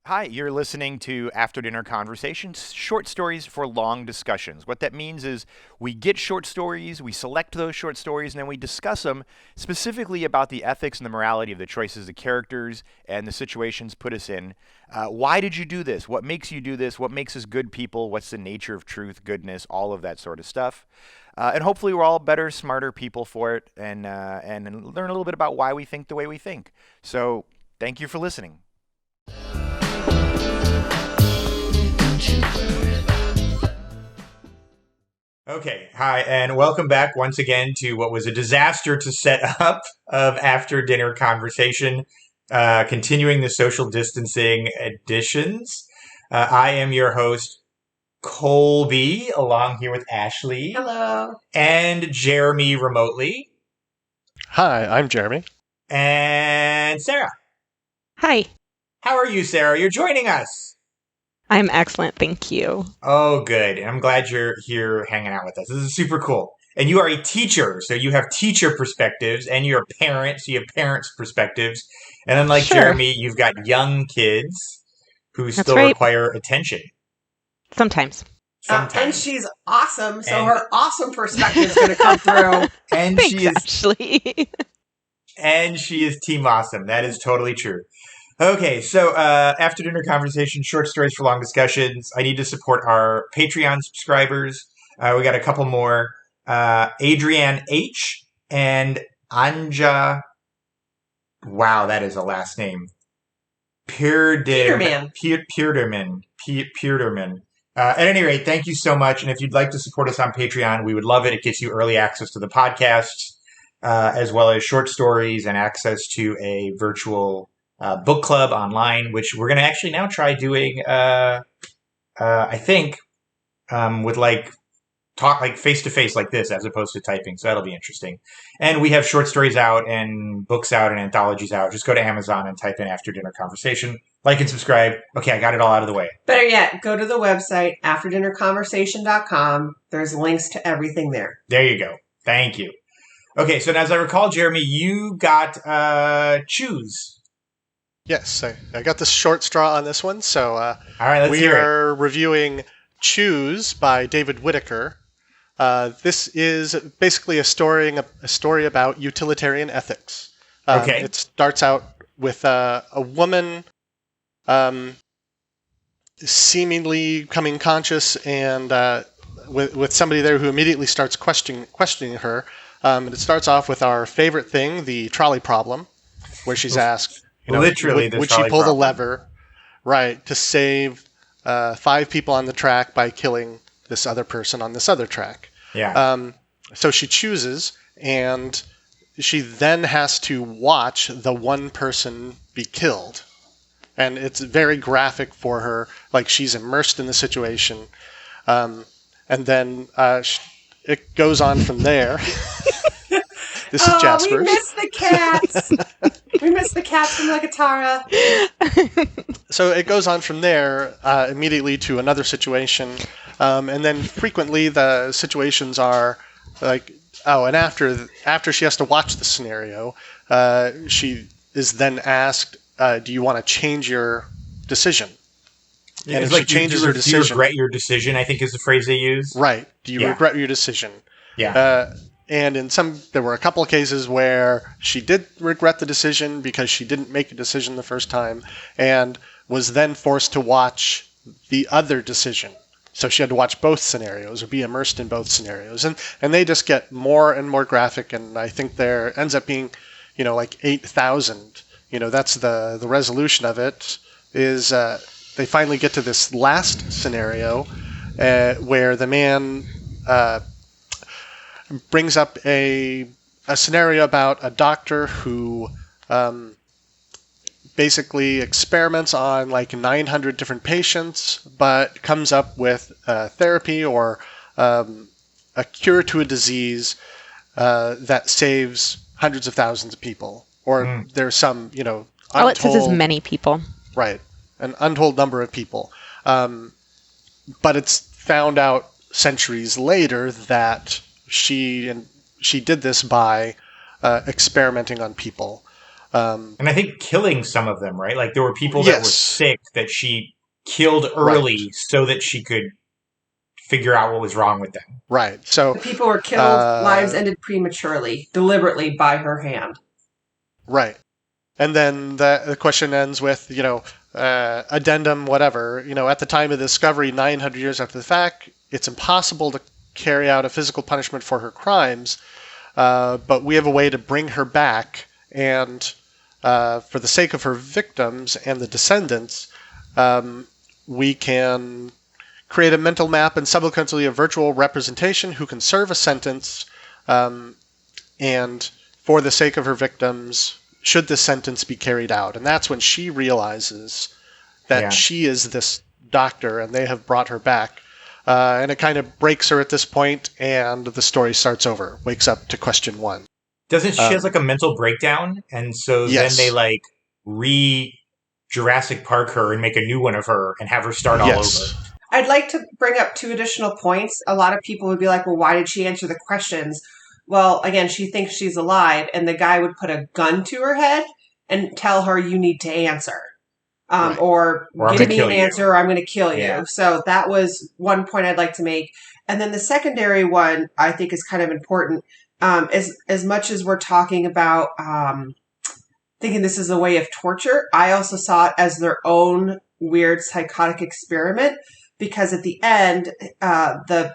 Hi, you're listening to After Dinner Conversations, short stories for long discussions. What that means is we get short stories, we select those short stories, and then we discuss them specifically about the ethics and the morality of the choices the characters and the situations put us in. Why did you do this? What makes you do this? What makes us good people? What's the nature of truth, goodness, all of that sort of stuff. And hopefully we're all better, smarter people for it and learn a little bit about why we think the way we think. So thank you for listening. Okay, hi, and welcome back once again to what was a disaster to set up of After Dinner Conversation, continuing the social distancing editions. I am your host, Kolby, along here with Ashley. Hello. And Jeremy remotely. Hi, I'm Jeremy. And Sarah. Hi. How are you, Sarah? You're joining us. I'm excellent, thank you. Oh, good. I'm glad you're here hanging out with us. This is super cool. And you are a teacher, so you have teacher perspectives, and you're a parent, so you have parents' perspectives. And unlike Jeremy, you've got young kids who still require attention. Sometimes. And she's awesome, so her awesome perspective is going to come through. And Thanks, Ashley. And she is team awesome. That is totally true. Okay, so After Dinner Conversation, short stories for long discussions. I need to support our Patreon subscribers. We got a couple more. Adrienne H. and Anja. Wow, that is a last name. Peerderman. At any rate, thank you so much. And if you'd like to support us on Patreon, we would love it. It gets you early access to the podcasts, as well as short stories and access to a virtual book club online, which we're going to actually now try doing, I think, with talk face-to-face like this as opposed to typing. So that'll be interesting. And we have short stories out and books out and anthologies out. Just go to Amazon and type in After Dinner Conversation. Like and subscribe. Okay, I got it all out of the way. Better yet, go to the website, afterdinnerconversation.com. There's links to everything there. There you go. Thank you. Okay, so as I recall, Jeremy, you got Choose. Yes, I got the short straw on this one. So all right, let's we hear are reviewing Choose by David Whitaker. This is basically a story about utilitarian ethics. Okay. It starts out with a woman seemingly coming conscious and with somebody there who immediately starts questioning her. And it starts off with our favorite thing, the trolley problem, where she's asked, literally, would she pull the lever, right, to save 5 people on the track by killing this other person on this other track? Yeah. So she chooses, and she then has to watch the one person be killed. And it's very graphic for her, like she's immersed in the situation. And then it goes on from there. This is Jasper. We miss the cats. We miss the cats from Legatara. So it goes on from there immediately to another situation. And then frequently the situations are like, and after she has to watch the scenario, she is then asked, do you want to change your decision? And if she changes her decision, do you regret your decision, I think is the phrase they use. Right. Do you regret your decision? Yeah. And there were a couple of cases where she did regret the decision because she didn't make a decision the first time and was then forced to watch the other decision. So she had to watch both scenarios or be immersed in both scenarios. And they just get more and more graphic. And I think there ends up being, like 8,000. That's the resolution of it is they finally get to this last scenario where the man brings up a scenario about a doctor who basically experiments on like 900 different patients, but comes up with therapy or a cure to a disease that saves hundreds of thousands of people. Or there's some, untold... All it says is many people. Right. An untold number of people. But it's found out centuries later that she did this by experimenting on people. And I think killing some of them, right? Like there were people that were sick that she killed early so that she could figure out what was wrong with them. Right. So the people were killed, lives ended prematurely, deliberately by her hand. Right. And then the question ends with, addendum, whatever. At the time of the discovery, 900 years after the fact, it's impossible to carry out a physical punishment for her crimes, but we have a way to bring her back, and for the sake of her victims and the descendants, we can create a mental map and subsequently a virtual representation who can serve a sentence, and for the sake of her victims, should this sentence be carried out. And that's when she realizes that she is this doctor and they have brought her back. And it kind of breaks her at this point, and the story starts over, wakes up to question 1. Doesn't she has like a mental breakdown? And so then they like Jurassic Park her and make a new one of her and have her start all over. I'd like to bring up 2 additional points. A lot of people would be like, well, why did she answer the questions? Well, again, she thinks she's alive, and the guy would put a gun to her head and tell her, you need to answer. Or give me an answer, or I'm going to kill you. Yeah. So that was one point I'd like to make. And then the secondary one I think is kind of important. As much as we're talking about thinking this is a way of torture, I also saw it as their own weird psychotic experiment, because at the end, the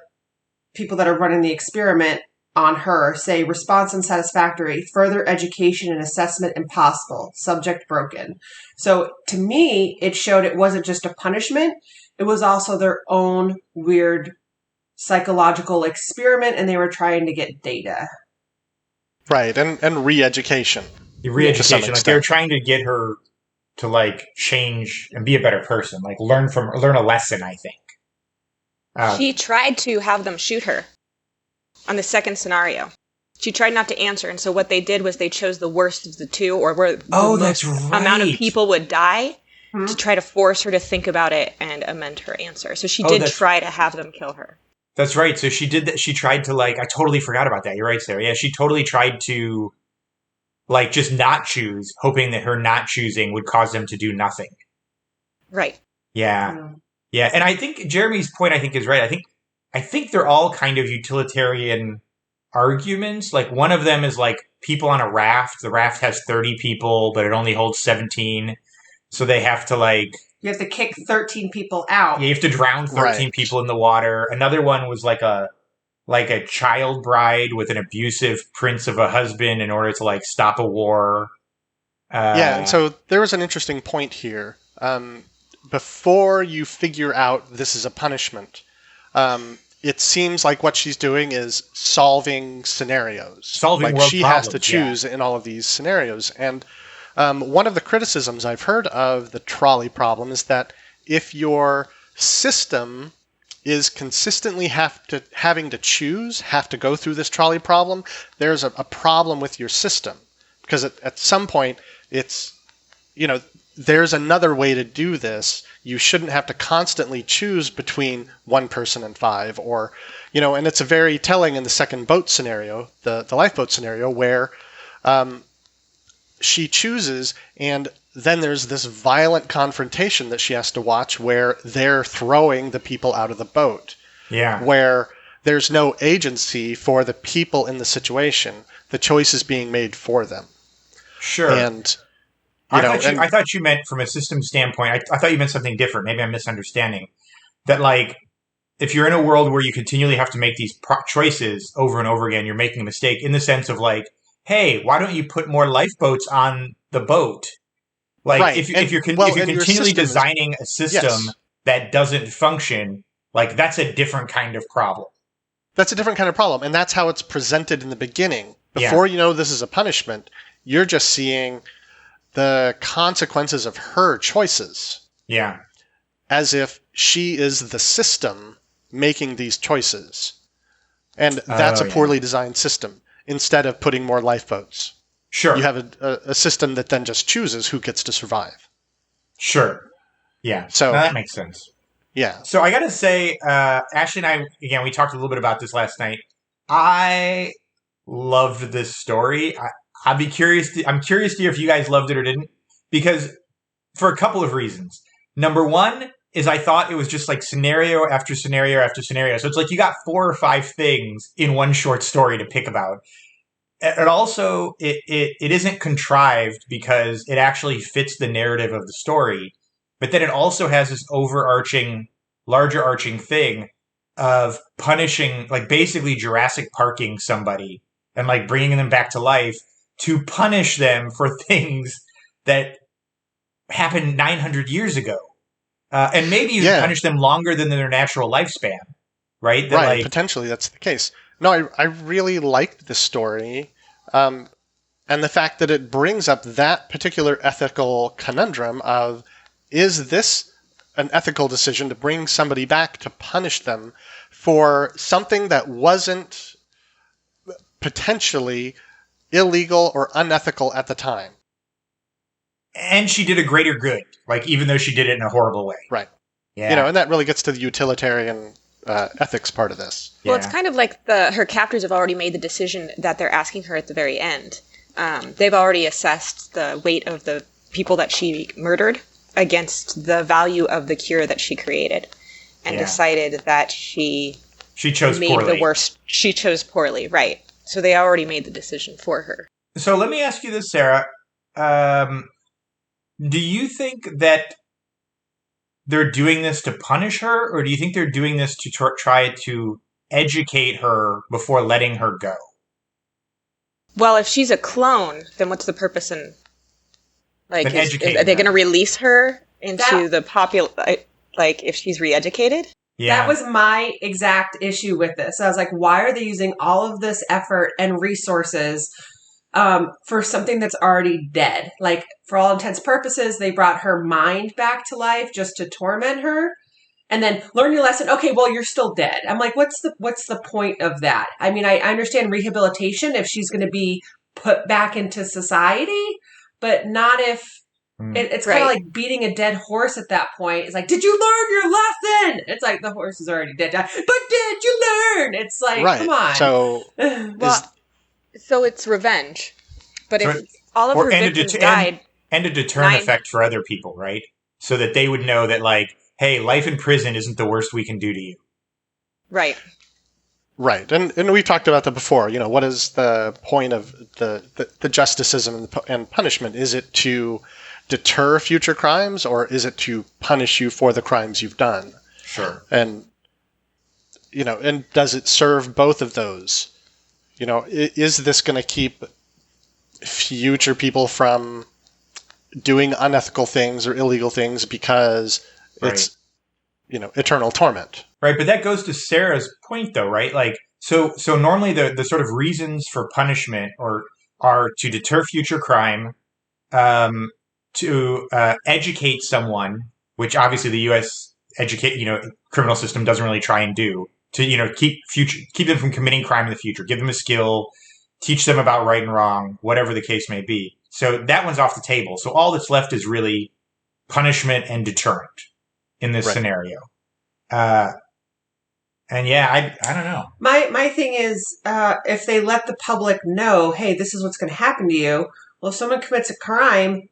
people that are running the experiment on her say response unsatisfactory, further education and assessment impossible, subject broken. So to me, it showed it wasn't just a punishment, it was also their own weird psychological experiment, and they were trying to get data. Right, and re-education. Re-education, like they were trying to get her to like change and be a better person, like learn a lesson, I think. She tried to have them shoot her on the second scenario. She tried not to answer, and so what they did was they chose the worst of the 2, or where the most amount of people would die, to try to force her to think about it and amend her answer. So she did try to have them kill her. That's right. So she did that. She tried to I totally forgot about that. You're right, Sarah. Yeah, she totally tried to just not choose, hoping that her not choosing would cause them to do nothing. Right. Yeah. Yeah. And I think Jeremy's point, is right. I think they're all kind of utilitarian arguments. Like one of them is like people on a raft. The raft has 30 people, but it only holds 17. So they have to you have to kick 13 people out. Yeah, you have to drown 13 people in the water. Another one was like a child bride with an abusive prince of a husband in order to stop a war. And so there was an interesting point here. Before you figure out this is a punishment, it seems like what she's doing is solving scenarios. Solving world she problems, has to choose in all of these scenarios. And one of the criticisms I've heard of the trolley problem is that if your system is consistently having to choose, have to go through this trolley problem, there's a problem with your system. Because at some point, it's, there's another way to do this. You shouldn't have to constantly choose between one person and 5, or, and it's a very telling in the second boat scenario, the lifeboat scenario, where she chooses, and then there's this violent confrontation that she has to watch where they're throwing the people out of the boat. Yeah. Where there's no agency for the people in the situation. The choice is being made for them. Sure. And I thought you meant from a system standpoint, I thought you meant something different. Maybe I'm misunderstanding. That if you're in a world where you continually have to make these choices over and over again, you're making a mistake in the sense of hey, why don't you put more lifeboats on the boat? If you're continually designing a system that doesn't function, that's a different kind of problem. That's a different kind of problem, and that's how it's presented in the beginning. Before you know this is a punishment, you're just seeing the consequences of her choices. Yeah. As if she is the system making these choices. And that's a poorly designed system, instead of putting more lifeboats. Sure. You have a system that then just chooses who gets to survive. Sure. Yeah. So that makes sense. Yeah. So I got to say, Ashley and I, again, we talked a little bit about this last night. I loved this story. I'm curious to hear if you guys loved it or didn't, because for a couple of reasons. Number one is I thought it was just like scenario after scenario after scenario. So it's like you got 4 or 5 things in one short story to pick about. And also, it isn't contrived because it actually fits the narrative of the story. But then it also has this larger arching thing of punishing, like basically Jurassic Parking somebody and like bringing them back to life to punish them for things that happened 900 years ago. And maybe you punish them longer than their natural lifespan, right? That, right, potentially that's the case. No, I really liked the story. And the fact that it brings up that particular ethical conundrum of, is this an ethical decision to bring somebody back to punish them for something that wasn't potentially illegal or unethical at the time? And she did a greater good, like even though she did it in a horrible way. Right. Yeah. And that really gets to the utilitarian ethics part of this. Well, it's kind of like her captors have already made the decision that they're asking her at the very end. They've already assessed the weight of the people that she murdered against the value of the cure that she created, and decided that she chose made poorly. The worst. She chose poorly, right? So they already made the decision for her. So let me ask you this, Sarah. Do you think that they're doing this to punish her, or do you think they're doing this to try to educate her before letting her go? Well, if she's a clone, then what's the purpose in... Like, are they going to release her into the popular... Like, if she's re-educated? Yeah. That was my exact issue with this. I was like, why are they using all of this effort and resources for something that's already dead? Like, for all intents and purposes, they brought her mind back to life just to torment her. And then learn your lesson. Okay, well, you're still dead. I'm like, what's the point of that? I mean, I understand rehabilitation if she's going to be put back into society, but not if it's kind of like beating a dead horse at that point. It's like, did you learn your lesson? It's like the horse is already dead. But did you learn? It's like, come on. So, so it's revenge. But if all of her victims died, and a deterrent effect for other people, right? So that they would know that, like, hey, life in prison isn't the worst we can do to you. Right. Right. And we talked about that before. You know, what is the point of the justice system and punishment? Is it to deter future crimes, or is it to punish you for the crimes you've done? Sure. And, you know, and does it serve both of those? You know, is this going to keep future people from doing unethical things or illegal things because it's, you know, eternal torment? Right, but that goes to Sarah's point, though, right? Like, so normally the sort of reasons for punishment are to deter future crime, to educate someone, which obviously the U.S. criminal system doesn't really try and do, to keep them from committing crime in the future, give them a skill, teach them about right and wrong, whatever the case may be. So that one's off the table. So all that's left is really punishment and deterrent in this scenario. And yeah, I don't know. My thing is, if they let the public know, hey, this is what's going to happen to you. Well, if someone commits a crime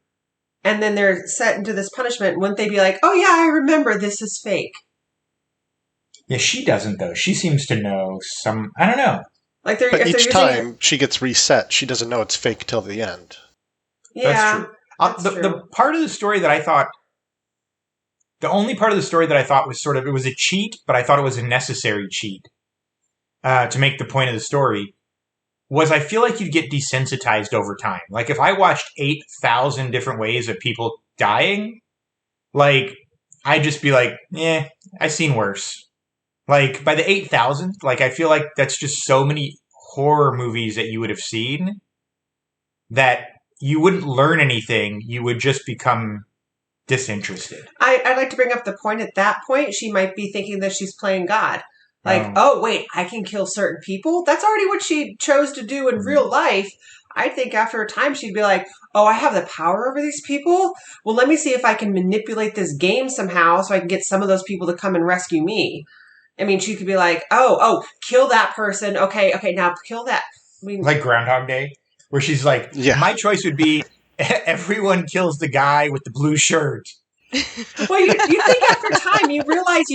and then they're set into this punishment, wouldn't they be like, oh yeah, I remember this is fake? Yeah, she doesn't though. She seems to know some. I don't know. Like but each time she gets reset, she doesn't know it's fake till the end. Yeah, that's true. The part of the story that I thought. The only part of the story that I thought was it was a cheat, but I thought it was a necessary cheat to make the point of the story, was I feel like you'd get desensitized over time. Like, if I watched 8,000 different ways of people dying, like, I'd just be like, I've seen worse. Like, by the 8,000th, like, I feel like that's just so many horror movies that you would have seen that you wouldn't learn anything. You would just become disinterested. I'd like to bring up the point at that point, she might be thinking that she's playing God. Like, oh, wait, I can kill certain people? That's already what she chose to do in real life. I think after a time she'd be like, oh, I have the power over these people? Well, let me see if I can manipulate this game somehow so I can get some of those people to come and rescue me. I mean, she could be like, oh, kill that person. Okay, now kill that. Like Groundhog Day? where she's like, Yeah. my choice would be everyone kills the guy with the blue shirt. Well, you think after time, you realize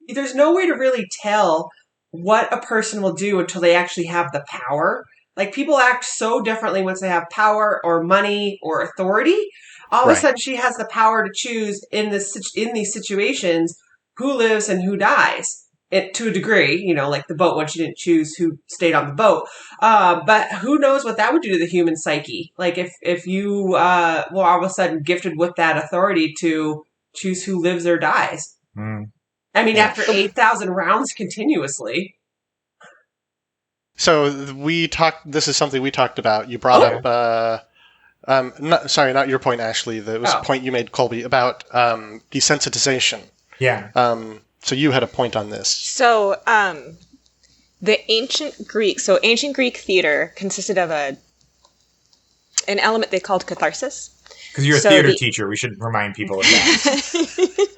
there's no way to really tell what a person will do until they actually have the power. Like, people act so differently once they have power or money or authority. All of a sudden, she has the power to choose in these situations who lives and who dies. To a degree, like the boat, when she didn't choose who stayed on the boat. But who knows what that would do to the human psyche? Like, if you were all of a sudden gifted with that authority to choose who lives or dies. Mm. I mean, after 8,000 rounds continuously. So this is something we talked about. You brought up, not your point, Ashley. It was a point you made, Kolby, about desensitization. Yeah. So you had a point on this. So the ancient Greek theater consisted of an element they called catharsis. Because you're a theater teacher, we should remind people of that.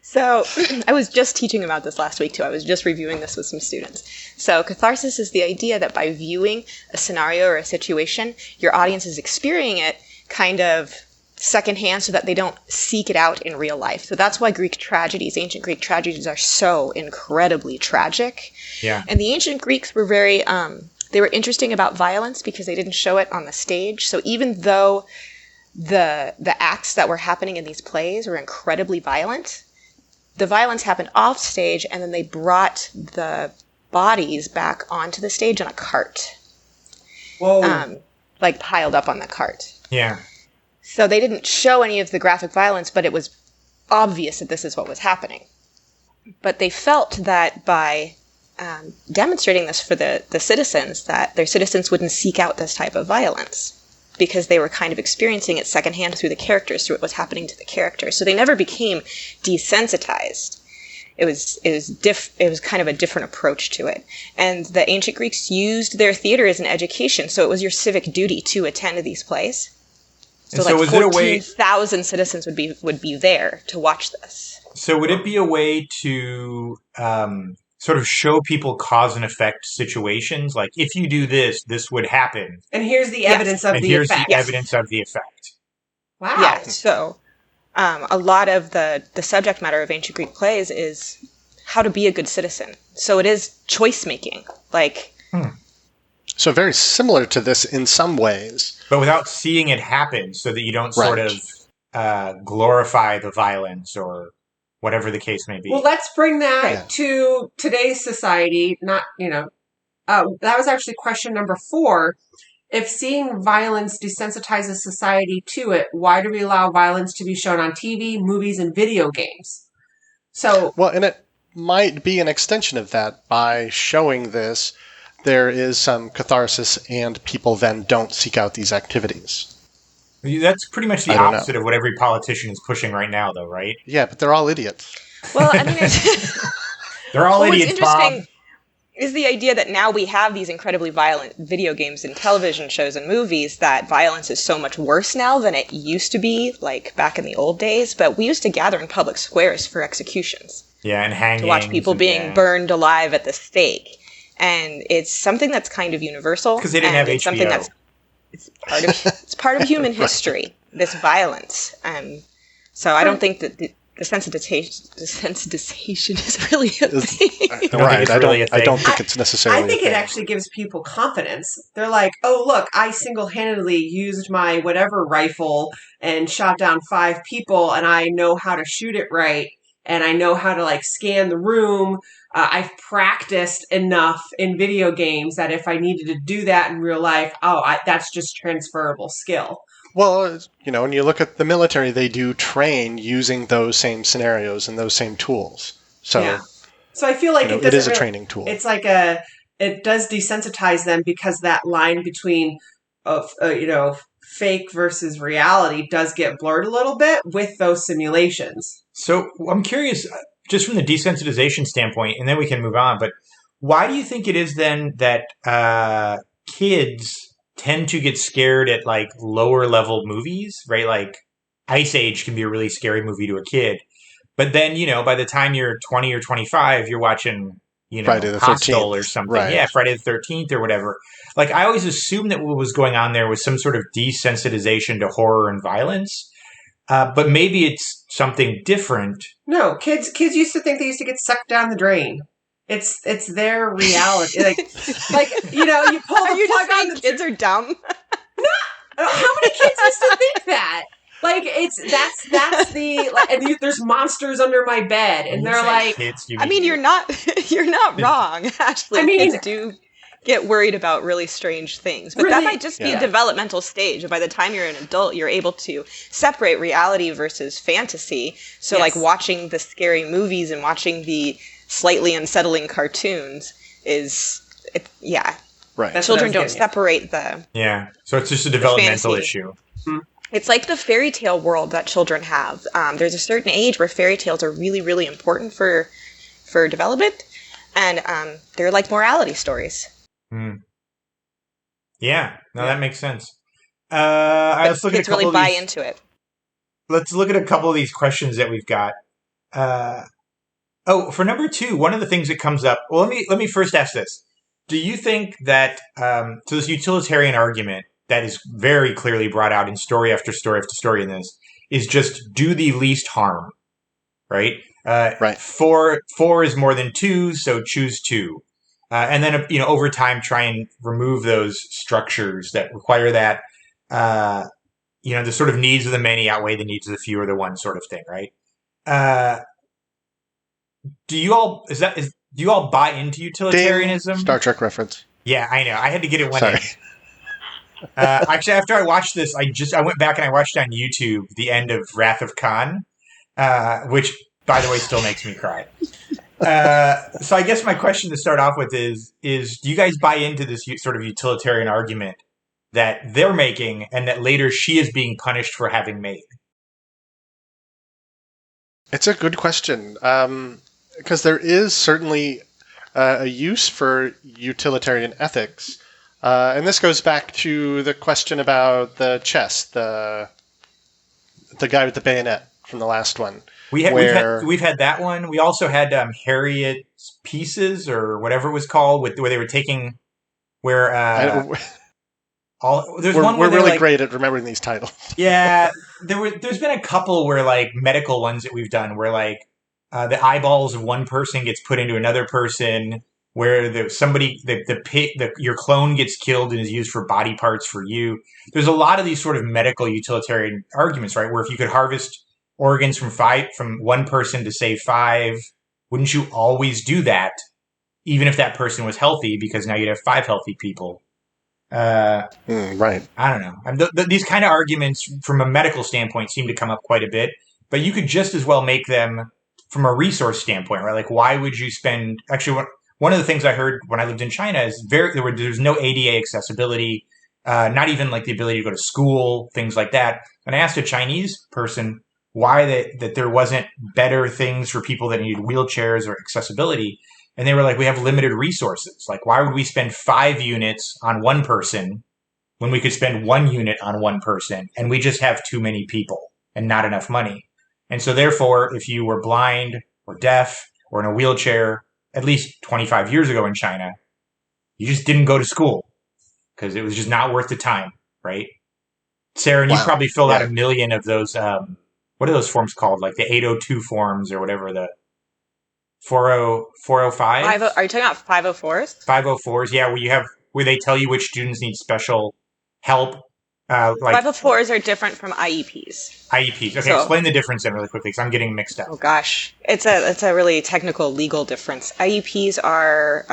So I was just teaching about this last week, too. I was just reviewing this with some students. So catharsis is the idea that by viewing a scenario or a situation, your audience is experiencing it kind of secondhand so that they don't seek it out in real life. So that's why ancient Greek tragedies are so incredibly tragic. Yeah. And the ancient Greeks were very, they were interesting about violence because they didn't show it on the stage. So even though the acts that were happening in these plays were incredibly violent, the violence happened off stage, and then they brought the bodies back onto the stage on a cart. Whoa. Like piled up on the cart. Yeah. So they didn't show any of the graphic violence, but it was obvious that this is what was happening. But they felt that by demonstrating this for the citizens, that their citizens wouldn't seek out this type of violence because they were kind of experiencing it secondhand through the characters, through what was happening to the characters. So they never became desensitized. It was kind of a different approach to it. And the ancient Greeks used their theater as an education, so it was your civic duty to attend these plays. So, like 14,000 citizens would be there to watch this. So would it be a way to sort of show people cause and effect situations? Like, if you do this, this would happen. And here's the evidence of the effect. And here's the evidence of the effect. Wow. Yeah, so a lot of the subject matter of ancient Greek plays is how to be a good citizen. So it is choice making. Like... So very similar to this in some ways. But without seeing it happen, so that you don't sort of glorify the violence or whatever the case may be. Well, let's bring that to today's society. That was actually question number 4. If seeing violence desensitizes society to it, why do we allow violence to be shown on TV, movies, and video games? So, well, and it might be an extension of that. By showing this, there is some catharsis, and people then don't seek out these activities. That's pretty much the opposite of what every politician is pushing right now, though, right? Yeah, but they're all idiots. Well, I mean, they're all idiots, what's interesting is the idea that now we have these incredibly violent video games and television shows and movies, that violence is so much worse now than it used to be, like back in the old days. But we used to gather in public squares for executions. Yeah, and hangings. To watch people being burned alive at the stake. And it's something that's kind of universal. Because they didn't have HBO. Something that's it's part of human history, this violence. So I don't think that the desensitization is really a thing. Right, I don't think it's necessarily I think it actually gives people confidence. They're like, oh, look, I single-handedly used my whatever rifle and shot down 5 people, and I know how to shoot it right, and I know how to, like, scan the room. I've practiced enough in video games that if I needed to do that in real life, that's just transferable skill. Well, when you look at the military, they do train using those same scenarios and those same tools. So, so I feel like it is a training tool. It's like it does desensitize them because that line between fake versus reality does get blurred a little bit with those simulations. So I'm curious, just from the desensitization standpoint, and then we can move on, but why do you think it is then that kids tend to get scared at like lower level movies, right? Like Ice Age can be a really scary movie to a kid. But then, by the time you're 20 or 25, you're watching Friday the hostile 13th. or something. Right. Yeah, Friday the 13th or whatever. Like, I always assumed that what was going on there was some sort of desensitization to horror and violence. But maybe it's something different. No, kids used to think they used to get sucked down the drain. It's their reality. like you pull the plug on the kids are dumb. No, how many kids used to think that? Like that's the and there's monsters under my bed, and they're like, kids, you're not wrong. Actually, kids do get worried about really strange things, but that might just be a developmental stage. By the time you're an adult, you're able to separate reality versus fantasy. So like watching the scary movies and watching the slightly unsettling cartoons right. Children don't separate the... Yeah, so it's just a developmental issue. It's like the fairy tale world that children have. There's a certain age where fairy tales are really, really important for development, and they're like morality stories. Yeah, that makes sense. Let's look at a couple really buy into it. Let's look at a couple of these questions that we've got. For number 2, one of the things that comes up. Well, let me first ask this: do you think that so this utilitarian argument that is very clearly brought out in story after story after story in this is just do the least harm, right? Right. 4 is more than 2, so choose 2. And then, over time, try and remove those structures that require that, the sort of needs of the many outweigh the needs of the few, or the one sort of thing, right? Do you all buy into utilitarianism? Damn, Star Trek reference. Yeah, I know. I had to get it one in. Actually, after I watched this, I went back and I watched on YouTube the end of Wrath of Khan, which, by the way, still makes me cry. So I guess my question to start off with is do you guys buy into this sort of utilitarian argument that they're making and that later she is being punished for having made? It's a good question, because there is certainly a use for utilitarian ethics. And this goes back to the question about the chest, the guy with the bayonet from the last one. We've had that one. We also had Harriet's Pieces, or whatever it was called, where they were taking we're really great at remembering these titles. Yeah, there's been a couple where like medical ones that we've done where like the eyeballs of one person gets put into another person, where your clone gets killed and is used for body parts for you. There's a lot of these sort of medical utilitarian arguments, right? Where if you could harvest organs from one person to save 5, wouldn't you always do that, even if that person was healthy, because now you'd have 5 healthy people? Right. I don't know. These kind of arguments from a medical standpoint seem to come up quite a bit, but you could just as well make them from a resource standpoint, right? Like, why would you spend... Actually, one of the things I heard when I lived in China is there's no ADA accessibility, not even like the ability to go to school, things like that. And I asked a Chinese person why that there wasn't better things for people that needed wheelchairs or accessibility. And they were like, we have limited resources. Like, why would we spend 5 units on one person when we could spend 1 unit on one person? And we just have too many people and not enough money. And so therefore, if you were blind or deaf or in a wheelchair, at least 25 years ago in China, you just didn't go to school because it was just not worth the time, right? Sarah, and you probably filled out a million of those, what are those forms called? Like the 802 forms or whatever, the 405? Are you talking about 504s? 504s, yeah, where they tell you which students need special help. 504s are different from IEPs. IEPs. Okay, so, explain the difference then really quickly, because I'm getting mixed up. Oh gosh, it's a really technical legal difference. IEPs are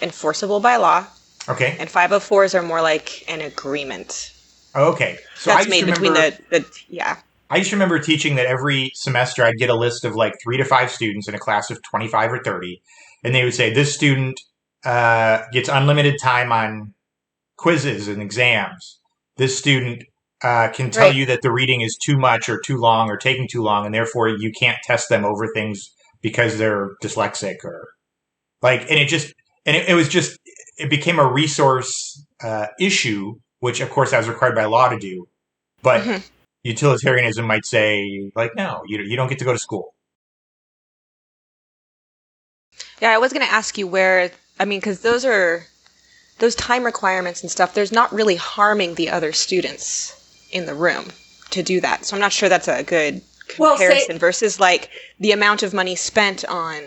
enforceable by law. Okay. And 504s are more like an agreement. Oh, okay. So that's made between I just remember teaching that every semester I'd get a list of like 3 to 5 students in a class of 25 or 30, and they would say this student gets unlimited time on quizzes and exams. This student can tell you that the reading is too much or too long or taking too long, and therefore you can't test them over things because they're dyslexic or like. And it became a resource issue, which of course I was required by law to do. But utilitarianism might say like, no, you don't get to go to school. Yeah, I was going to ask you because those time requirements and stuff, there's not really harming the other students in the room to do that. So I'm not sure that's a good comparison versus like the amount of money spent on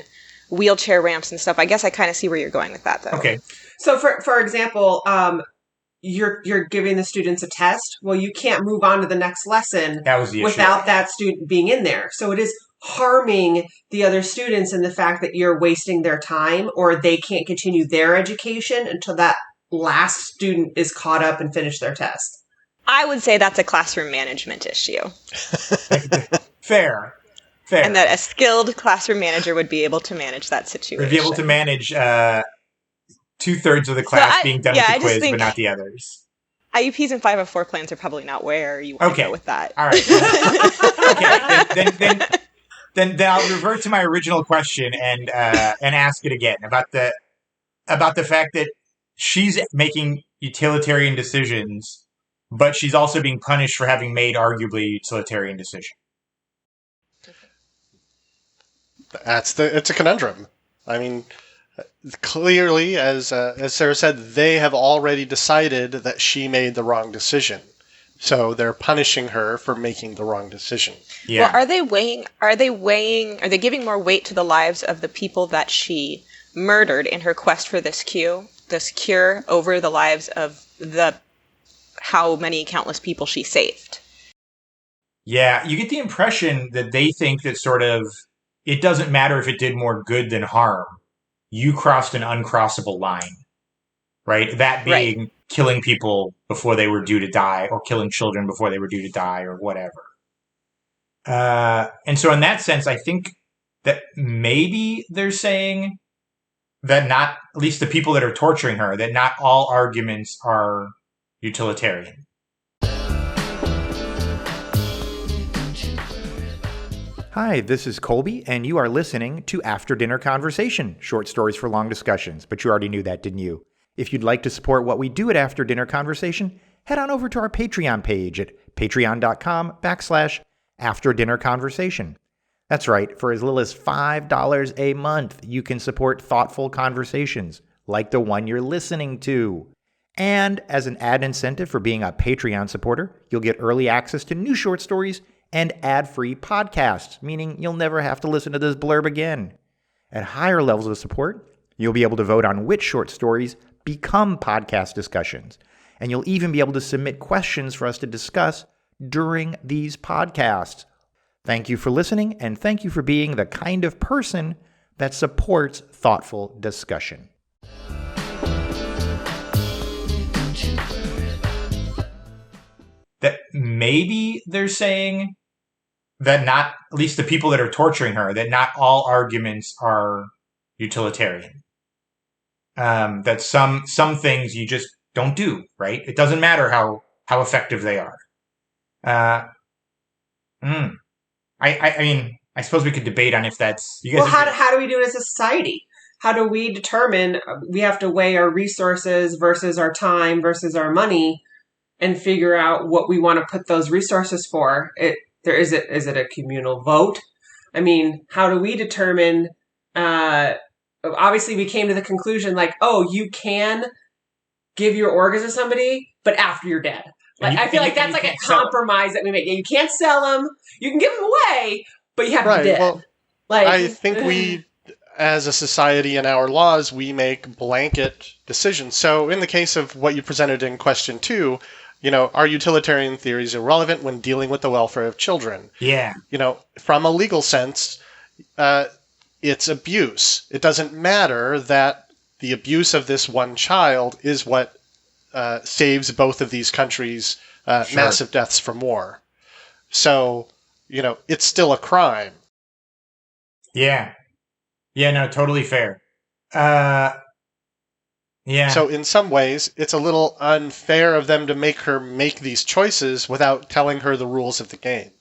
wheelchair ramps and stuff. I guess I kind of see where you're going with that, though. Okay. So for example, you're giving the students a test. Well, you can't move on to the next lesson without that student being in there. So it is harming the other students in the fact that you're wasting their time, or they can't continue their education until that last student is caught up and finished their test. I would say that's a classroom management issue. Fair. And that a skilled classroom manager would be able to manage that situation. Would be able to manage 2/3 of the class being done with the quiz, but not the others. IEPs and 504 plans are probably not where you want to go with that. All right. Okay. Then I'll revert to my original question and ask it again about the fact that she's making utilitarian decisions, but she's also being punished for having made arguably a utilitarian decision. It's a conundrum. I mean, clearly, as Sarah said, they have already decided that she made the wrong decision. So they're punishing her for making the wrong decision. Yeah. Well, are they giving more weight to the lives of the people that she murdered in her quest for this cure over the lives of how many countless people she saved? Yeah, you get the impression that they think that sort of it doesn't matter if it did more good than harm. You crossed an uncrossable line, right? That being killing people before they were due to die, or killing children before they were due to die, or whatever. And so in that sense, I think that maybe they're saying that not, at least the people that are torturing her, that not all arguments are utilitarian. Hi, this is Kolby, and you are listening to After Dinner Conversation, short stories for long discussions. But you already knew that, didn't you? If you'd like to support what we do at After Dinner Conversation, head on over to our Patreon page at patreon.com/After Dinner Conversation. That's right, for as little as $5 a month, you can support thoughtful conversations like the one you're listening to. And as an added incentive for being a Patreon supporter, you'll get early access to new short stories and ad-free podcasts, meaning you'll never have to listen to this blurb again. At higher levels of support, you'll be able to vote on which short stories become podcast discussions, and you'll even be able to submit questions for us to discuss during these podcasts. Thank you for listening, and thank you for being the kind of person that supports thoughtful discussion. That maybe they're saying that not, at least the people that are torturing her, that not all arguments are utilitarian. That some things you just don't do, right? It doesn't matter how effective they are. I mean, I suppose we could debate on if that's... You guys how do we do it as a society? How do we determine we have to weigh our resources versus our time versus our money and figure out what we want to put those resources for? Is it a communal vote? I mean, how do we determine... obviously, we came to the conclusion like, you can give your organs to somebody, but after you're dead. Like, I feel like that's like a compromise that we make. You can't sell them. You can give them away, but you have to be dead. Well, I think we, as a society and our laws, we make blanket decisions. So in the case of what you presented in question 2, are utilitarian theories irrelevant when dealing with the welfare of children? Yeah. From a legal sense, it's abuse. It doesn't matter that the abuse of this one child is what saves both of these countries massive deaths from war. So, it's still a crime. Yeah. Yeah, no, totally fair. Yeah. So in some ways, it's a little unfair of them to make her make these choices without telling her the rules of the game.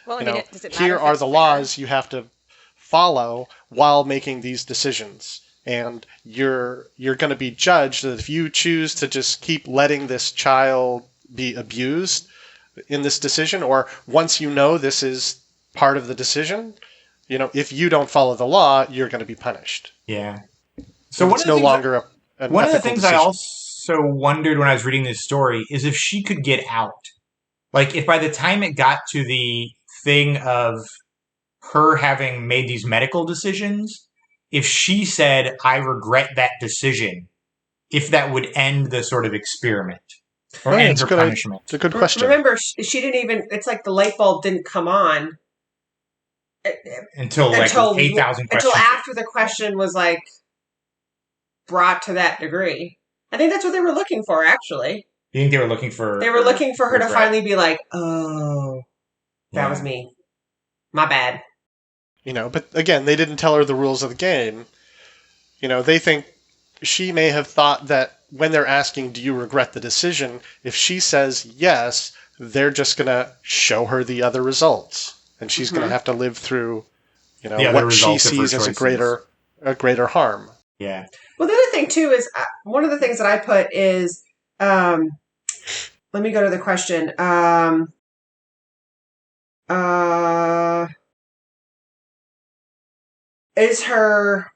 Well, does it matter here are the laws you have to follow while making these decisions. And you're going to be judged that if you choose to just keep letting this child be abused in this decision, or once you know this is part of the decision, if you don't follow the law, you're going to be punished. Yeah. So it's no longer one of the things decision. I also wondered when I was reading this story is if she could get out. Like, if by the time it got to the thing of her having made these medical decisions, if she said, I regret that decision, if that would end the sort of experiment or end her punishment. It's a good question. Remember, she didn't even, it's like the light bulb didn't come on until 8,000 questions. Until after the question was like brought to that degree. I think that's what they were looking for, actually. You think they were looking for... They were looking for her to finally be like, oh, that was me. My bad. But again, they didn't tell her the rules of the game. They think she may have thought that when they're asking, do you regret the decision, if she says yes, they're just going to show her the other results. And she's going to have to live through, what she sees as a greater harm. Yeah. Well, the other thing, too, is one of the things that I put is... let me go to the question. Is her...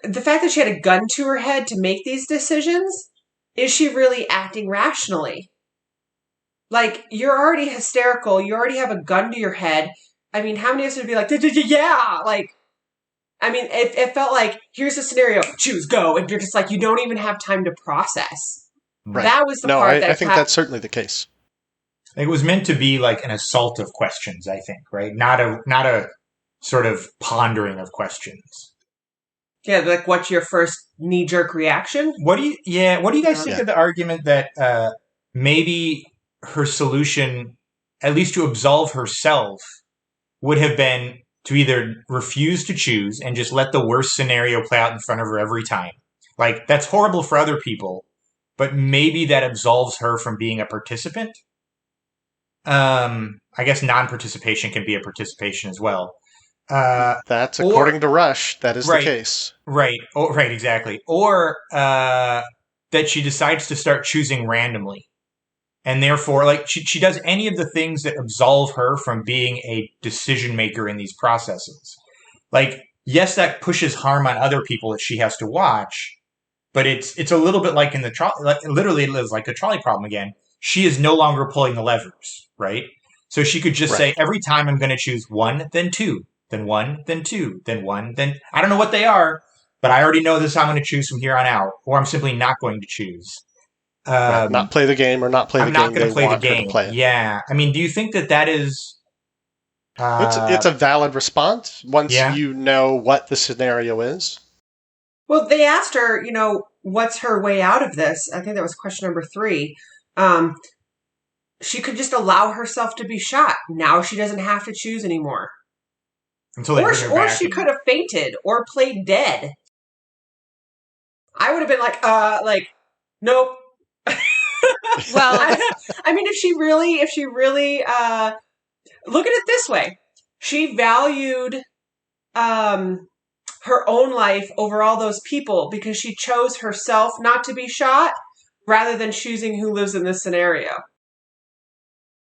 The fact that she had a gun to her head to make these decisions, is she really acting rationally? Like, you're already hysterical. You already have a gun to your head. I mean, how many of us would be like, yeah, like... I mean, it felt like, here's the scenario, choose, go, and you're just like, you don't even have time to process. Right. That was the part that... I think that's certainly the case. It was meant to be like an assault of questions, I think, right? Not a sort of pondering of questions. Yeah, like, what's your first knee-jerk reaction? What do you guys think of the argument that maybe her solution, at least to absolve herself, would have been to either refuse to choose and just let the worst scenario play out in front of her every time. Like, that's horrible for other people, but maybe that absolves her from being a participant. I guess non-participation can be a participation as well. That's according to Rush. That is the case. Right. Oh, right, exactly. Or that she decides to start choosing randomly. And therefore, like, she does any of the things that absolve her from being a decision maker in these processes. Like, yes, that pushes harm on other people that she has to watch, but it's a little bit like in the trolley. Literally, it is like the trolley problem again. She is no longer pulling the levers, right? So she could just say, every time I'm going to choose one, then two, then one, then two, then one, then I don't know what they are, but I already know this is how I'm going to choose from here on out, or I'm simply not going to choose. Not play the game or not play the game. I'm not going to play the game. Yeah. I mean, do you think that is... it's a valid response once you know what the scenario is. Well, they asked her, what's her way out of this? I think that was question number 3. She could just allow herself to be shot. Now she doesn't have to choose anymore. Or she could have fainted or played dead. I would have been like, nope. Well, I mean, if she really, look at it this way. She valued her own life over all those people because she chose herself not to be shot rather than choosing who lives in this scenario.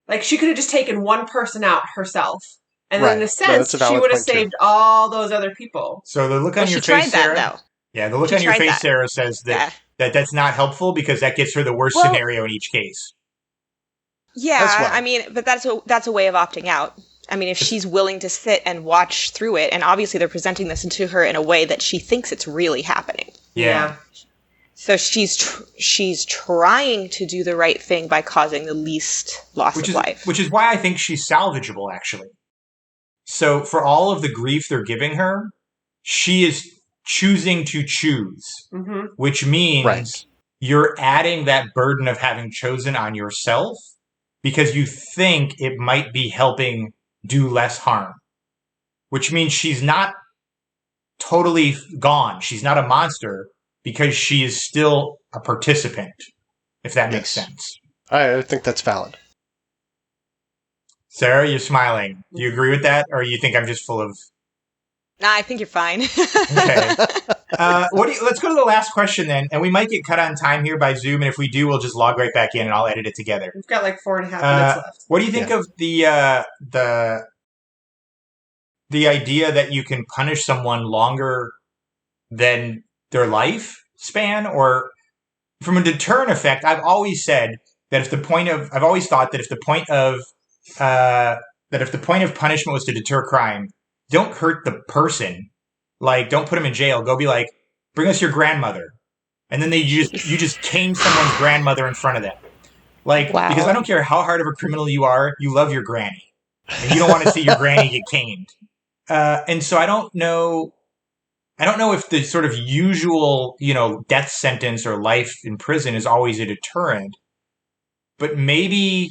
Like, she could have just taken one person out herself. And then in a sense, she would have saved all those other people. So the look on your face, Sarah... That, though. Yeah, the look on your face, Sarah, says that's not helpful because that gets her the worst scenario in each case. Yeah, I mean, but that's a way of opting out. I mean, if she's willing to sit and watch through it, and obviously they're presenting this to her in a way that she thinks it's really happening. Yeah. So she's trying to do the right thing by causing the least loss of life. Which is why I think she's salvageable, actually. So for all of the grief they're giving her, she is choosing to choose, which means you're adding that burden of having chosen on yourself because you think it might be helping do less harm, which means she's not totally gone. She's not a monster because she is still a participant, if that makes sense. I think that's valid. Sarah, you're smiling. Do you agree with that, or you think I'm just full of... Nah, I think you're fine. Okay. Let's go to the last question then, and we might get cut on time here by Zoom, and if we do, we'll just log right back in and I'll edit it together. We've got like 4.5 minutes left. What do you think of the the idea that you can punish someone longer than their life span, or from a deterrent effect, I've always said that I've always thought that if the point of punishment was to deter crime, don't hurt the person. Like, don't put them in jail. Go be like, bring us your grandmother. And then you just cane someone's grandmother in front of them. Like, wow. Because I don't care how hard of a criminal you are, you love your granny. And you don't want to see your granny get caned. And so I don't know if the sort of usual, death sentence or life in prison is always a deterrent. But maybe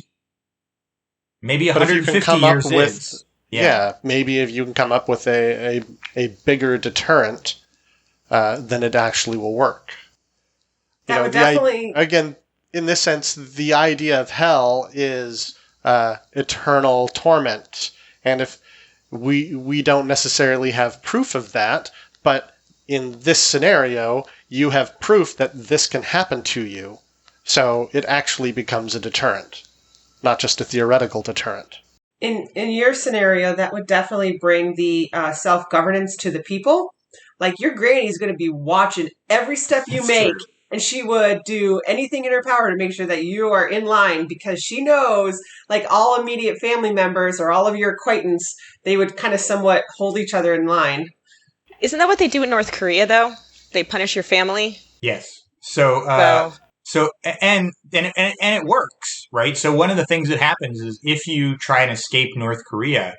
150 years is. Yeah, maybe if you can come up with a bigger deterrent, then it actually will work. That would definitely... Again, in this sense, the idea of hell is eternal torment. And if we don't necessarily have proof of that, but in this scenario, you have proof that this can happen to you. So it actually becomes a deterrent, not just a theoretical deterrent. In your scenario, that would definitely bring the self-governance to the people. Like, your granny is going to be watching every step you make, and she would do anything in her power to make sure that you are in line, because she knows, like, all immediate family members or all of your acquaintance, they would kind of somewhat hold each other in line. Isn't that what they do in North Korea, though? They punish your family? Yes. So and it works, right? So one of the things that happens is if you try and escape North Korea,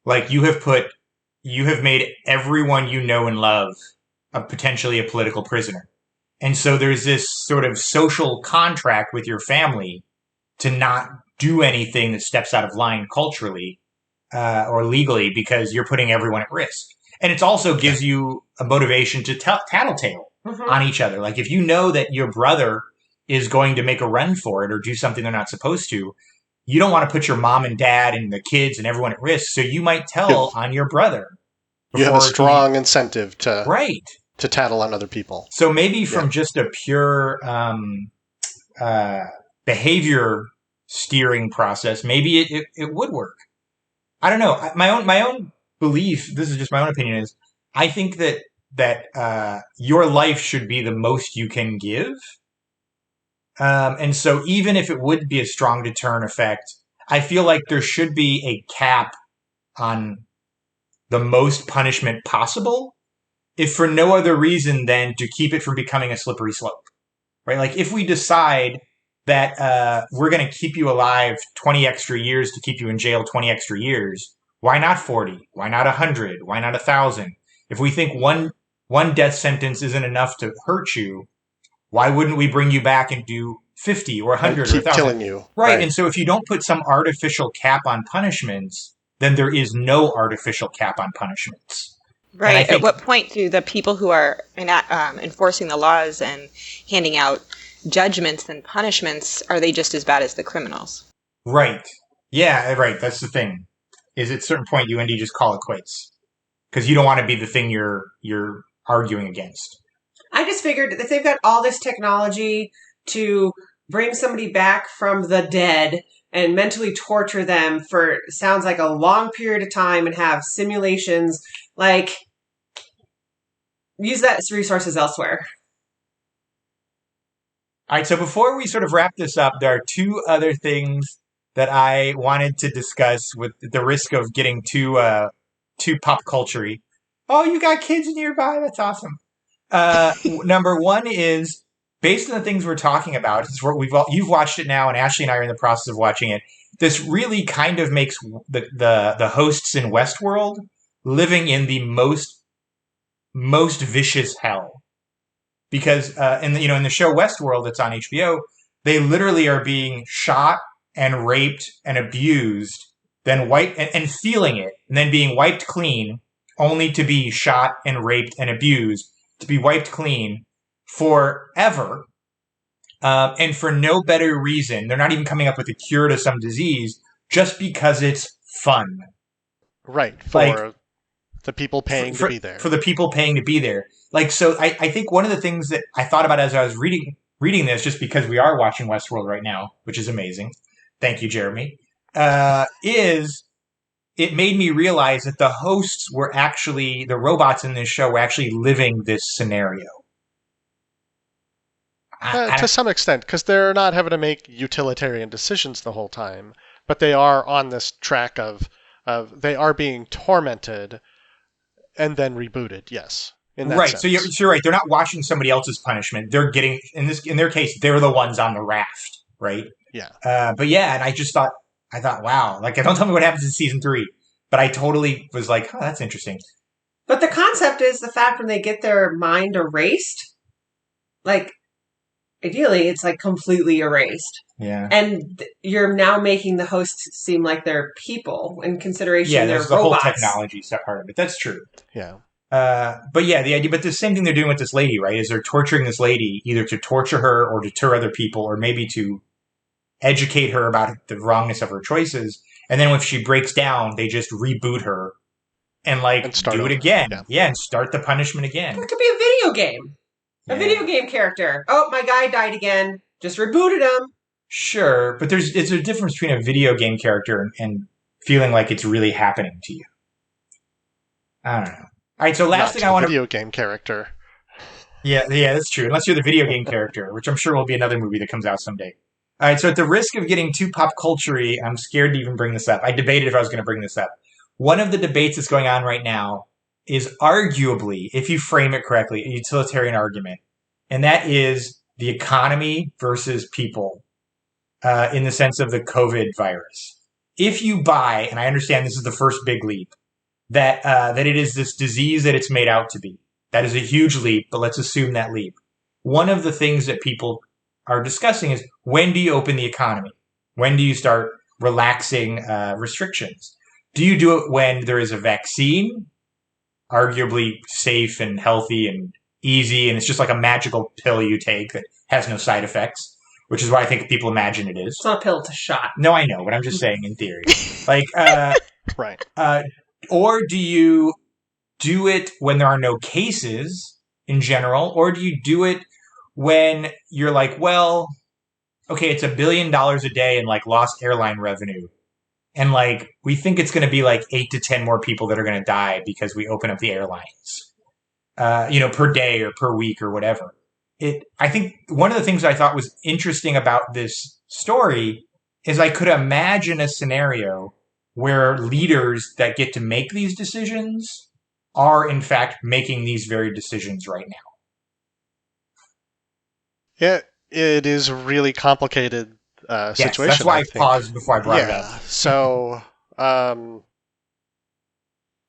like, you have made everyone you know and love potentially a political prisoner. And so there's this sort of social contract with your family to not do anything that steps out of line culturally or legally, because you're putting everyone at risk. And it also gives you a motivation to tattletale on each other. Like, if you know that your brother is going to make a run for it or do something they're not supposed to, you don't want to put your mom and dad and the kids and everyone at risk. So you might tell on your brother. You have a strong incentive to tattle on other people. So maybe from just a pure behavior steering process, maybe it would work. I don't know. My own belief, this is just my own opinion, is I think that your life should be the most you can give. And so even if it would be a strong deterrent effect, I feel like there should be a cap on the most punishment possible, if for no other reason than to keep it from becoming a slippery slope, right? Like, if we decide that we're going to keep you alive 20 extra years to keep you in jail 20 extra years, why not 40? Why not 100? Why not 1,000? If we think one death sentence isn't enough to hurt you, why wouldn't we bring you back and do 50 or 100 and keep or 1,000? Killing you. Right. And so if you don't put some artificial cap on punishments, then there is no artificial cap on punishments. Right. At what point do the people who are enforcing the laws and handing out judgments and punishments, are they just as bad as the criminals? Right. Yeah, right. That's the thing. Is at a certain point you just call it quits, because you don't want to be the thing you're arguing against. I just figured that they've got all this technology to bring somebody back from the dead and mentally torture them for, sounds like, a long period of time, and have simulations, like, use that as resources elsewhere. All right, so before we sort of wrap this up, there are two other things that I wanted to discuss, with the risk of getting too pop culture-y. Oh, you got kids nearby? That's awesome. Number one is, based on the things we're talking about, you've watched it now, and Ashley and I are in the process of watching it. This really kind of makes the hosts in Westworld living in the most vicious hell, because in the show Westworld that's on HBO, they literally are being shot and raped and abused, then wiped and feeling it, and then being wiped clean, only to be shot and raped and abused, to be wiped clean forever, and for no better reason. They're not even coming up with a cure to some disease, just because it's fun. Right, for the people paying to be there. For the people paying to be there. Like, so I think one of the things that I thought about as I was reading this, just because we are watching Westworld right now, which is amazing. Thank you, Jeremy. Is it made me realize that the hosts were actually, the robots in this show were actually living this scenario. To some extent, because they're not having to make utilitarian decisions the whole time, but they are on this track of they are being tormented and then rebooted. Yes, in that right. sense. So you're right. They're not watching somebody else's punishment. They're getting in their case, they're the ones on the raft, right? Yeah. But yeah, and I thought, wow. Like, don't tell me what happens in season 3, but I totally was like, oh, that's interesting. But the concept is the fact when they get their mind erased, like, ideally, it's like completely erased. Yeah. And you're now making the hosts seem like they're people in consideration. Yeah, they're there's the robots. whole technology part of it. That's true. Yeah. But yeah, the idea, but the same thing they're doing with this lady, right? Is they're torturing this lady either to torture her or deter other people, or maybe to educate her about the wrongness of her choices. And then if she breaks down, they just reboot her and do it again. Yeah, and start the punishment again. It could be a video game. A video game character. Oh, my guy died again. Just rebooted him. Sure, but there's a difference between a video game character and feeling like it's really happening to you. I don't know. All right, so last thing I want to... video game character. Yeah, that's true. Unless you're the video game character, which I'm sure will be another movie that comes out someday. All right, so at the risk of getting too pop culture-y, I'm scared to even bring this up. I debated if I was going to bring this up. One of the debates that's going on right now is arguably, if you frame it correctly, a utilitarian argument. And that is the economy versus people in the sense of the COVID virus. If you buy, and I understand this is the first big leap, that it is this disease that it's made out to be. That is a huge leap, but let's assume that leap. One of the things that people are discussing is, when do you open the economy? When do you start relaxing restrictions? Do you do it when there is a vaccine, arguably safe and healthy and easy, and it's just like a magical pill you take that has no side effects, which is what I think people imagine it is. It's not a pill, it's a shot. No, I know, but I'm just saying in theory. Right. Or do you do it when there are no cases in general, or do you do it when you're like, well, okay, it's $1 billion a day in lost airline revenue, and we think it's going to be 8 to 10 more people that are going to die because we open up the airlines, per day or per week or whatever. I think one of the things I thought was interesting about this story is I could imagine a scenario where leaders that get to make these decisions are in fact making these very decisions right now. Yeah, it is a really complicated situation. That's why I paused before I brought it up. So,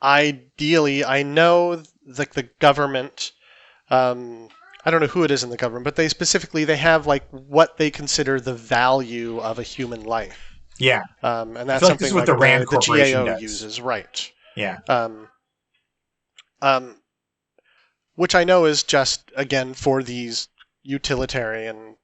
ideally, I know the government, I don't know who it is in the government, but they have what they consider the value of a human life. Yeah. And that's I feel something this is what the Rand Corporation GAO does. uses, right. Yeah. Which I know is just, again, for these utilitarian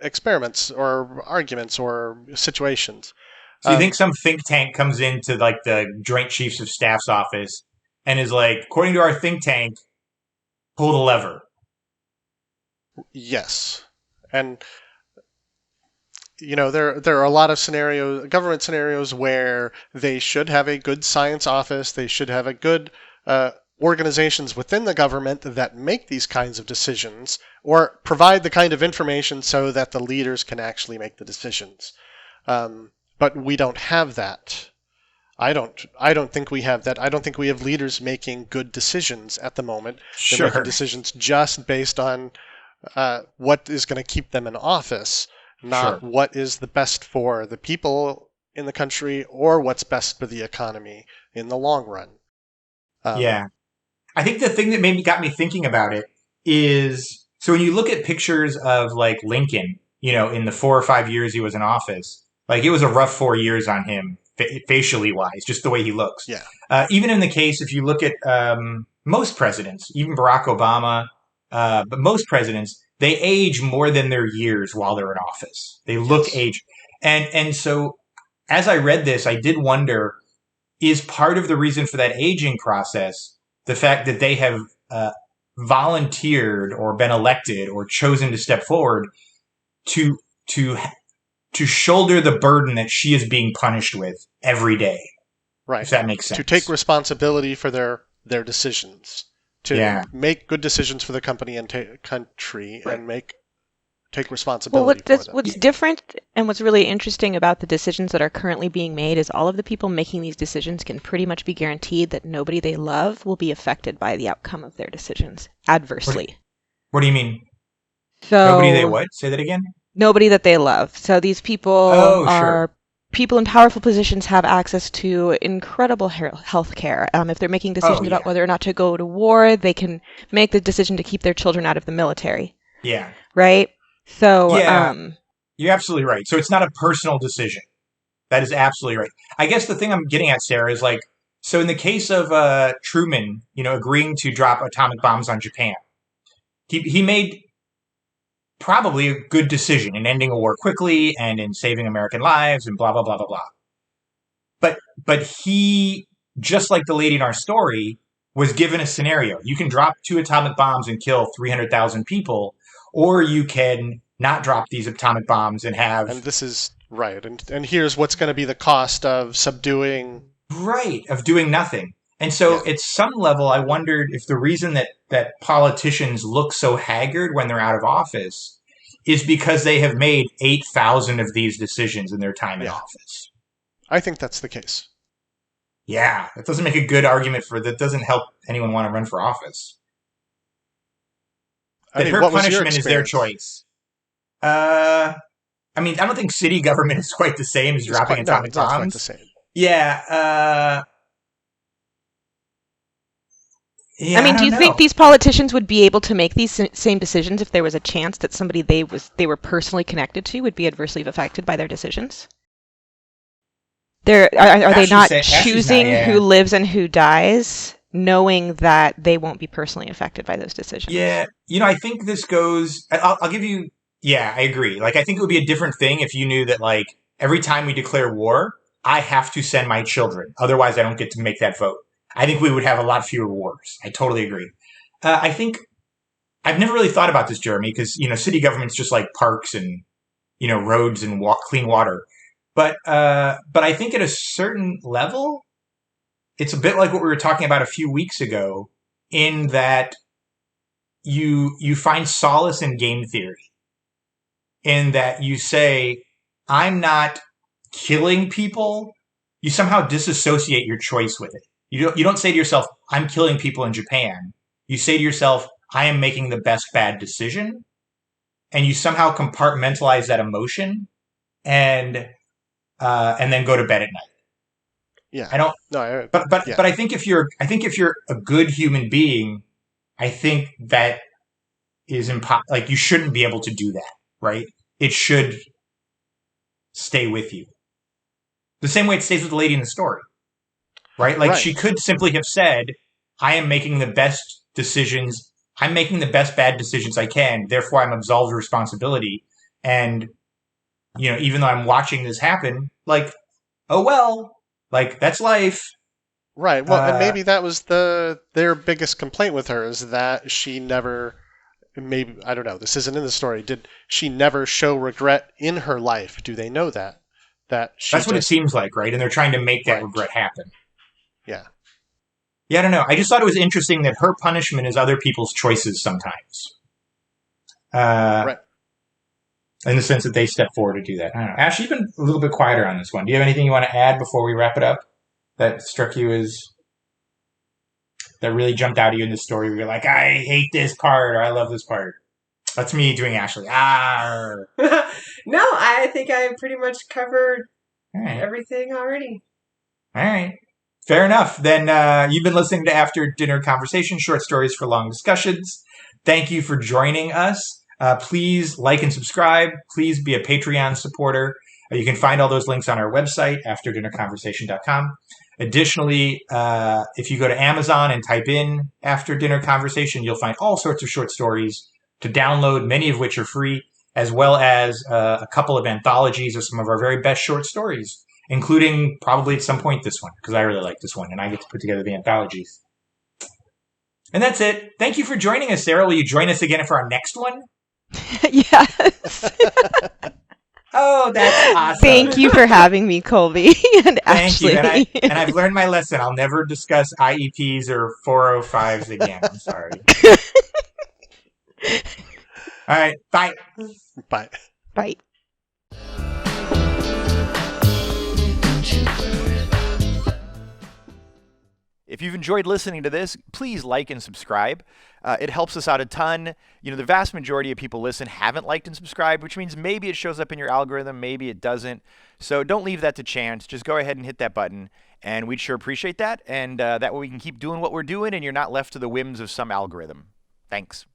experiments or arguments or situations. So you think some think tank comes into the Joint Chiefs of Staff's office and is like, according to our think tank, pull the lever. Yes. And there are a lot of government scenarios where they should have a good science office, they should have a good organizations within the government that make these kinds of decisions or provide the kind of information so that the leaders can actually make the decisions. But we don't have that. I don't think we have that. I don't think we have leaders making good decisions at the moment. They're making decisions just based on what is going to keep them in office, not what is the best for the people in the country or what's best for the economy in the long run. I think the thing that got me thinking about it is, so when you look at pictures of Lincoln, in the 4 or 5 years he was in office, it was a rough 4 years on him, facially wise, just the way he looks. Yeah. Even in the case, if you look at most presidents, even Barack Obama, but most presidents, they age more than their years while they're in office. They look aged. And so as I read this, I did wonder, is part of the reason for that aging process the fact that they have volunteered or been elected or chosen to step forward to shoulder the burden that she is being punished with every day? Right. If that makes sense. To take responsibility for their decisions. To make good decisions for the company and country and take responsibility for them. What's different and what's really interesting about the decisions that are currently being made is all of the people making these decisions can pretty much be guaranteed that nobody they love will be affected by the outcome of their decisions adversely. What do you mean? So nobody they what? Say that again? Nobody that they love. So these people are people in powerful positions, have access to incredible health care. If they're making decisions about whether or not to go to war, they can make the decision to keep their children out of the military. Yeah. Right? So, you're absolutely right. So it's not a personal decision. That is absolutely right. I guess the thing I'm getting at, Sarah, is like, so in the case of Truman, agreeing to drop atomic bombs on Japan, he made probably a good decision in ending a war quickly and in saving American lives and blah, blah, blah, blah, blah. But he, just like the lady in our story, was given a scenario. You can drop 2 atomic bombs and kill 300,000 people, or you can not drop these atomic bombs and have... And this is right. And here's what's going to be the cost of subduing... Right, of doing nothing. And so at some level, I wondered if the reason that politicians look so haggard when they're out of office is because they have made 8,000 of these decisions in their time in office. I think that's the case. Yeah, that doesn't make a good argument that doesn't help anyone want to run for office. Her punishment is their choice. I don't think city government is quite the same as dropping atomic bombs. Not quite the same. Yeah. do you think these politicians would be able to make these same decisions if there was a chance that somebody they were personally connected to would be adversely affected by their decisions? Are they not choosing who lives and who dies, knowing that they won't be personally affected by those decisions? Yeah, I think this goes... I'll give you... Yeah, I agree. I think it would be a different thing if you knew that, every time we declare war, I have to send my children. Otherwise, I don't get to make that vote. I think we would have a lot fewer wars. I totally agree. I think... I've never really thought about this, Jeremy, because, city government's just like parks and, roads and clean water. But I think at a certain level, it's a bit like what we were talking about a few weeks ago, in that you find solace in game theory, in that you say, I'm not killing people. You somehow disassociate your choice with it. You don't say to yourself, I'm killing people in Japan. You say to yourself, I am making the best bad decision. And you somehow compartmentalize that emotion and then go to bed at night. Yeah. I don't. No. But I think if you're a good human being, I think that is you shouldn't be able to do that, right? It should stay with you. The same way it stays with the lady in the story, right? She could simply have said, I am making the best decisions. I'm making the best bad decisions I can. Therefore, I'm absolved of responsibility. And, even though I'm watching this happen, oh, well, that's life. Right. Well, and maybe that was their biggest complaint with her, is that she never, maybe, I don't know, this isn't in the story. Did she never show regret in her life? Do they know that? That's what it seems like, right? And they're trying to make that regret happen. Yeah. Yeah, I don't know. I just thought it was interesting that her punishment is other people's choices sometimes. Right. In the sense that they step forward to do that. I don't know. Ash, you've been a little bit quieter on this one. Do you have anything you want to add before we wrap it up that struck you that really jumped out at you in the story where you're like, I hate this part or I love this part? That's me doing Ashley. No, I think I pretty much covered everything already. All right. Fair enough. Then you've been listening to After Dinner Conversation, short stories for long discussions. Thank you for joining us. Please like and subscribe. Please be a Patreon supporter. You can find all those links on our website, afterdinnerconversation.com. Additionally, if you go to Amazon and type in After Dinner Conversation, you'll find all sorts of short stories to download, many of which are free, as well as a couple of anthologies of some of our very best short stories, including probably at some point this one, because I really like this one, and I get to put together the anthologies. And that's it. Thank you for joining us, Sarah. Will you join us again for our next one? Yes. Oh, Oh, that's awesome. Thank you for having me, Kolby and Ashley. Thank you. And I've learned my lesson. I'll never discuss IEPs or 405s again. I'm sorry. All right. Bye. Bye. Bye. If you've enjoyed listening to this, please like and subscribe. It helps us out a ton. You know, the vast majority of people listen haven't liked and subscribed, which means maybe it shows up in your algorithm, maybe it doesn't. So don't leave that to chance. Just go ahead and hit that button, and we'd sure appreciate that. And that way we can keep doing what we're doing, and you're not left to the whims of some algorithm. Thanks.